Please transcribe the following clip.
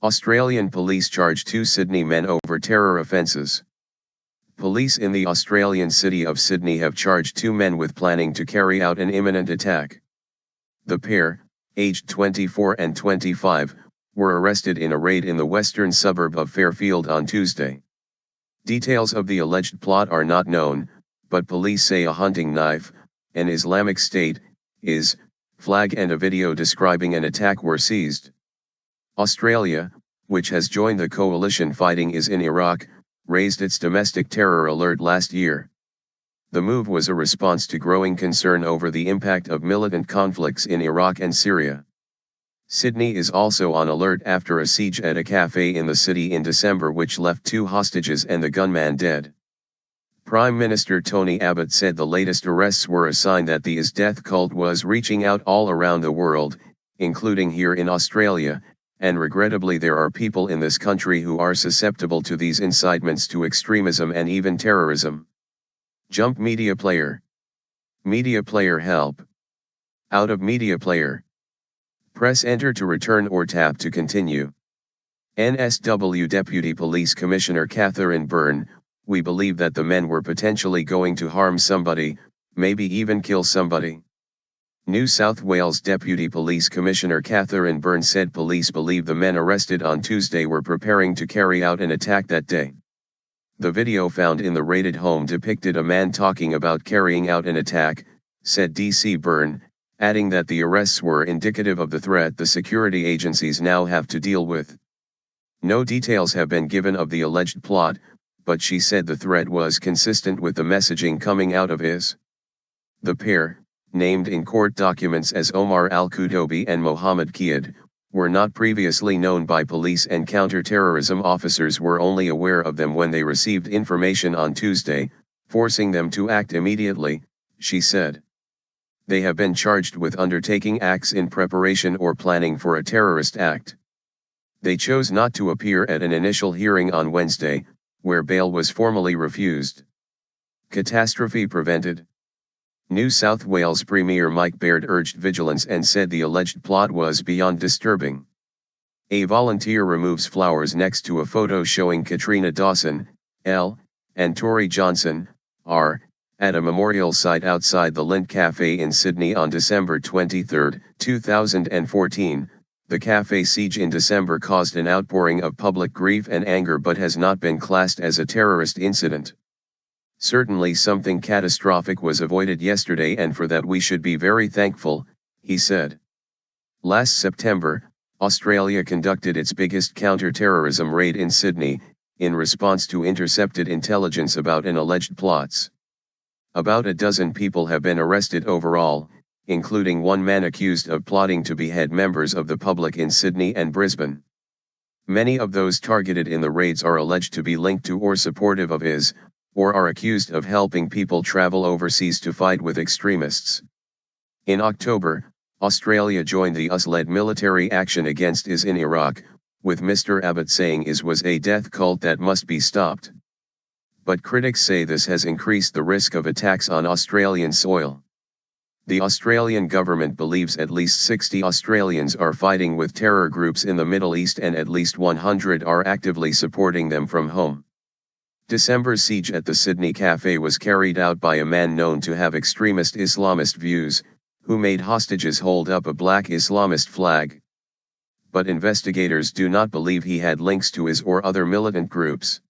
Australian police charge 2 Sydney men over terror offences. Police in the Australian city of Sydney have charged 2 men with planning to carry out an imminent attack. The pair, aged 24 and 25, were arrested in a raid in the western suburb of Fairfield on Tuesday. Details of the alleged plot are not known, but police say a hunting knife, an Islamic State, flag and a video describing an attack were seized. Australia, which has joined the coalition fighting IS in Iraq, raised its domestic terror alert last year. The move was a response to growing concern over the impact of militant conflicts in Iraq and Syria. Sydney is also on alert after a siege at a cafe in the city in December which left 2 hostages and the gunman dead. Prime Minister Tony Abbott said the latest arrests were a sign that the IS death cult was reaching out all around the world, including here in Australia, and regrettably there are people in this country who are susceptible to these incitements to extremism and even terrorism. Jump media player. Media player help. Out of media player. Press enter to return or tap to continue. NSW Deputy Police Commissioner Catherine Byrne, we believe that the men were potentially going to harm somebody, maybe even kill somebody. New South Wales Deputy Police Commissioner Catherine Byrne said police believe the men arrested on Tuesday were preparing to carry out an attack that day. The video found in the raided home depicted a man talking about carrying out an attack, said DC Byrne, adding that the arrests were indicative of the threat the security agencies now have to deal with. No details have been given of the alleged plot, but she said the threat was consistent with the messaging coming out of IS. The pair, named in court documents as Omar Al-Qudoubi and Mohammed Kiad, were not previously known by police and counter-terrorism officers were only aware of them when they received information on Tuesday, forcing them to act immediately, she said. They have been charged with undertaking acts in preparation or planning for a terrorist act. They chose not to appear at an initial hearing on Wednesday, where bail was formally refused. Catastrophe prevented. New South Wales Premier Mike Baird urged vigilance and said the alleged plot was beyond disturbing. A volunteer removes flowers next to a photo showing Katrina Dawson, L., and Tory Johnson, R., at a memorial site outside the Lint Cafe in Sydney on December 23, 2014. The cafe siege in December caused an outpouring of public grief and anger but has not been classed as a terrorist incident. Certainly something catastrophic was avoided yesterday and for that we should be very thankful, he said. Last September, Australia conducted its biggest counter-terrorism raid in Sydney, in response to intercepted intelligence about an alleged plots. About a dozen people have been arrested overall, including 1 man accused of plotting to behead members of the public in Sydney and Brisbane. Many of those targeted in the raids are alleged to be linked to or supportive of IS, or are accused of helping people travel overseas to fight with extremists. In October, Australia joined the US-led military action against IS in Iraq, with Mr. Abbott saying IS was a death cult that must be stopped. But critics say this has increased the risk of attacks on Australian soil. The Australian government believes at least 60 Australians are fighting with terror groups in the Middle East and at least 100 are actively supporting them from home. December's siege at the Sydney cafe was carried out by a man known to have extremist Islamist views, who made hostages hold up a black Islamist flag. But investigators do not believe he had links to IS or other militant groups.